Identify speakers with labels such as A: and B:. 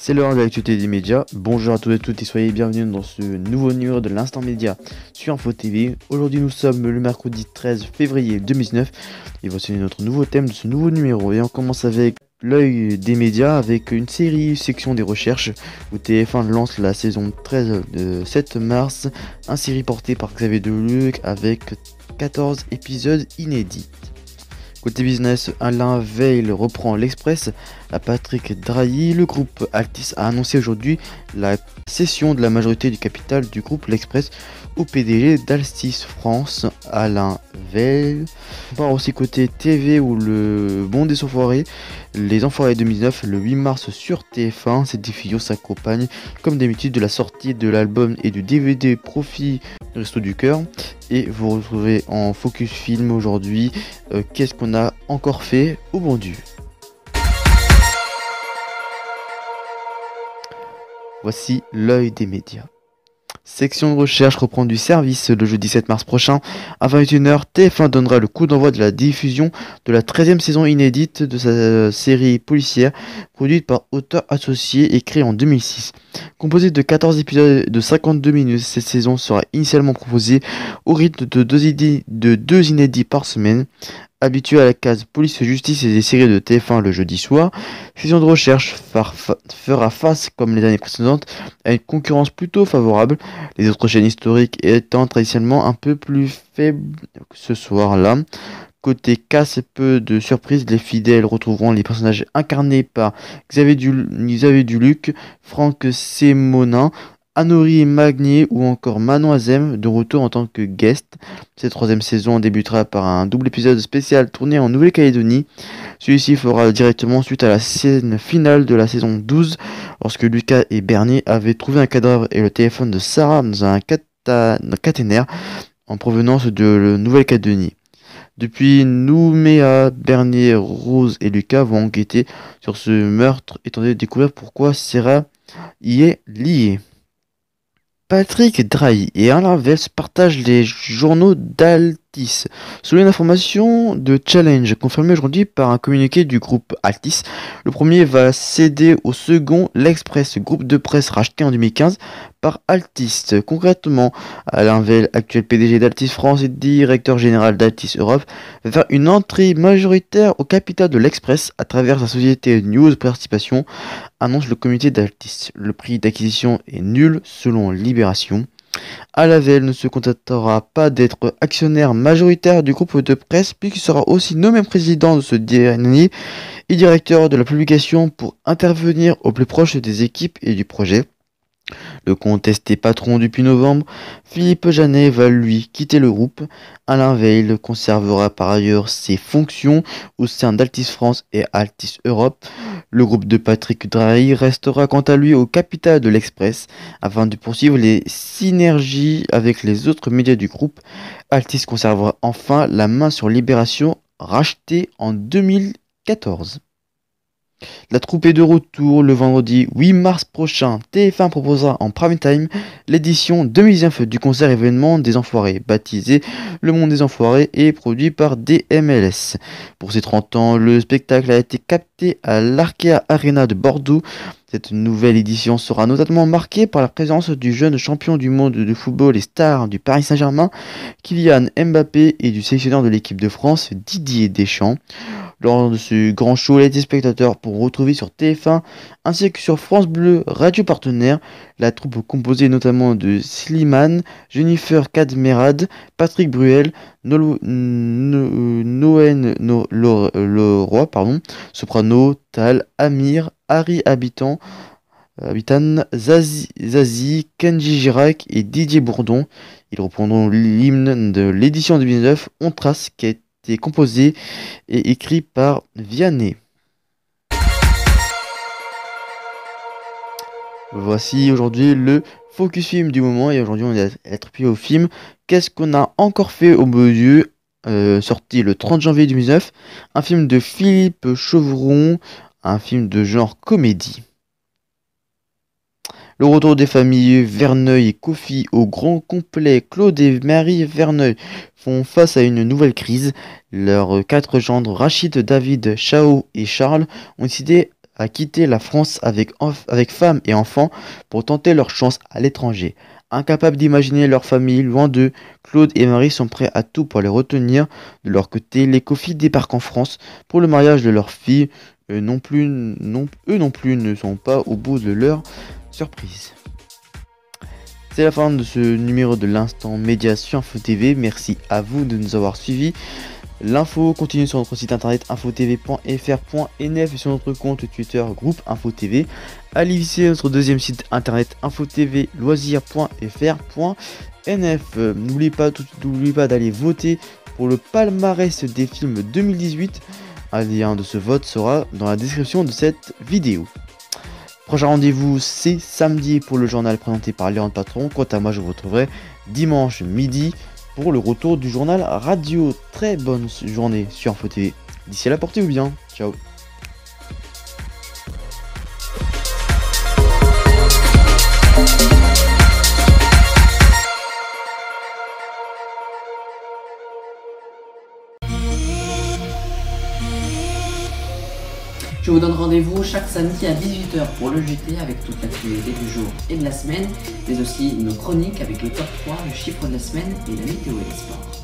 A: C'est l'heure de l'actualité des médias. Bonjour à tous et toutes et soyez bienvenus dans ce nouveau numéro de l'Instant Média sur Info TV. Aujourd'hui nous sommes le mercredi 13 février 2019 et voici notre nouveau thème de ce nouveau numéro. Et on commence avec l'œil des médias avec une série section des recherches où TF1 lance la saison 13 de 7 mars. Une série portée par Xavier Deluc avec 14 épisodes inédits. Côté business, Alain Veil reprend l'Express. À Patrick Drahi, le groupe Altis a annoncé aujourd'hui la cession de la majorité du capital du groupe L'Express au PDG d'Altis France, Alain Veil. On part aussi côté TV où le Bon des Enfoirés, Les Enfoirés 2019, le 8 mars sur TF1. Cette diffusion s'accompagne comme d'habitude de la sortie de l'album et du DVD Profit Resto du Cœur. Et vous retrouvez en focus film aujourd'hui qu'est-ce qu'on a encore fait au bon Dieu. Voici l'œil des médias. Section de recherche reprend du service le jeudi 7 mars prochain. À 21h, TF1 donnera le coup d'envoi de la diffusion de la 13e saison inédite de sa série policière produite par auteur associé et créée en 2006. Composée de 14 épisodes de 52 minutes, cette saison sera initialement proposée au rythme de deux inédits par semaine. Habitué à la case police et justice et des séries de TF1 le jeudi soir, Section de recherche fera face, comme les années précédentes, à une concurrence plutôt favorable, les autres chaînes historiques étant traditionnellement un peu plus faibles ce soir-là. Côté casse, peu de surprises, les fidèles retrouveront les personnages incarnés par Xavier Duluc, Franck Sémonin, Anori Magnier ou encore Manon Azem de retour en tant que guest. Cette troisième saison débutera par un double épisode spécial tourné en Nouvelle-Calédonie. Celui-ci fera directement suite à la scène finale de la saison 12 lorsque Lucas et Bernier avaient trouvé un cadavre et le téléphone de Sarah dans un caténaire en provenance de Nouvelle-Calédonie. Depuis Nouméa, Bernier, Rose et Lucas vont enquêter sur ce meurtre et tenter de découvrir pourquoi Sarah y est liée. Patrick Drahi et Alain Veil partagent les journaux d'Altis. Selon une information de Challenge confirmée aujourd'hui par un communiqué du groupe Altis, le premier va céder au second l'Express, groupe de presse racheté en 2015 par Altis. Concrètement, Alain Veil, actuel PDG d'Altis France et directeur général d'Altis Europe, va faire une entrée majoritaire au capital de l'Express à travers sa société News Participation, annonce le comité d'Altis. Le prix d'acquisition est nul selon Libération. Alain Veil ne se contentera pas d'être actionnaire majoritaire du groupe de presse puisqu'il sera aussi nommé président de ce dernier et directeur de la publication pour intervenir au plus proche des équipes et du projet. Le contesté patron depuis novembre, Philippe Janet va lui quitter le groupe. Alain Veil conservera par ailleurs ses fonctions au sein d'Altis France et Altis Europe. Le groupe de Patrick Drahi restera quant à lui au capital de l'Express afin de poursuivre les synergies avec les autres médias du groupe. Altis conservera enfin la main sur Libération, rachetée en 2014. La troupe est de retour le vendredi 8 mars prochain. TF1 proposera en prime time l'édition 2019 du concert événement des Enfoirés, baptisé Le Monde des Enfoirés et produit par DMLS. Pour ses 30 ans, le spectacle a été capté à l'Arkea Arena de Bordeaux. Cette nouvelle édition sera notamment marquée par la présence du jeune champion du monde de football et star du Paris Saint-Germain, Kylian Mbappé, et du sélectionneur de l'équipe de France, Didier Deschamps. Lors de ce grand show, les téléspectateurs pourront retrouver sur TF1 ainsi que sur France Bleu, radio partenaire, la troupe composée notamment de Slimane, Jennifer Cadmerade, Patrick Bruel, Noën Leroy, soprano, Tal, Amir, Harry Habitan, Zazie, Kenji Girac et Didier Bourdon. Ils reprendront l'hymne de l'édition 2019, On Trace, qui a été composé et écrit par Vianney. Voici aujourd'hui le focus film du moment et aujourd'hui on va être pris au film Qu'est-ce qu'on a encore fait au beau Dieu, sorti le 30 janvier 2019, un film de Philippe Chauvron, un film de genre comédie. Le retour des familles Verneuil et Kofi au grand complet. Claude et Marie Verneuil font face à une nouvelle crise. Leurs 4 gendres, Rachid, David, Chao et Charles, ont décidé a quitté la France avec femmes et enfants pour tenter leur chance à l'étranger. Incapables d'imaginer leur famille loin d'eux, Claude et Marie sont prêts à tout pour les retenir. De leur côté, les Coffey débarquent en France pour le mariage de leur fille. Eux non plus ne sont pas au bout de leur surprise. C'est la fin de ce numéro de l'Instant Média sur Info TV. Merci à vous de nous avoir suivis. L'info continue sur notre site internet infotv.fr.nf et sur notre compte Twitter groupe InfoTV. Allez visiter notre deuxième site internet infotvloisirs.fr.nf. N'oubliez pas d'aller voter pour le palmarès des films 2018. Un lien de ce vote sera dans la description de cette vidéo. Prochain rendez-vous, c'est samedi pour le journal présenté par Léon Patron. Quant à moi, je vous retrouverai dimanche midi pour le retour du journal radio. Très bonne journée sur Info TV. D'ici là, portez-vous bien. Ciao.
B: Je vous donne rendez-vous chaque samedi à 18 h pour le JT avec toute l'actualité du jour et de la semaine, mais aussi nos chroniques avec le top 3, le chiffre de la semaine et la météo et les sports.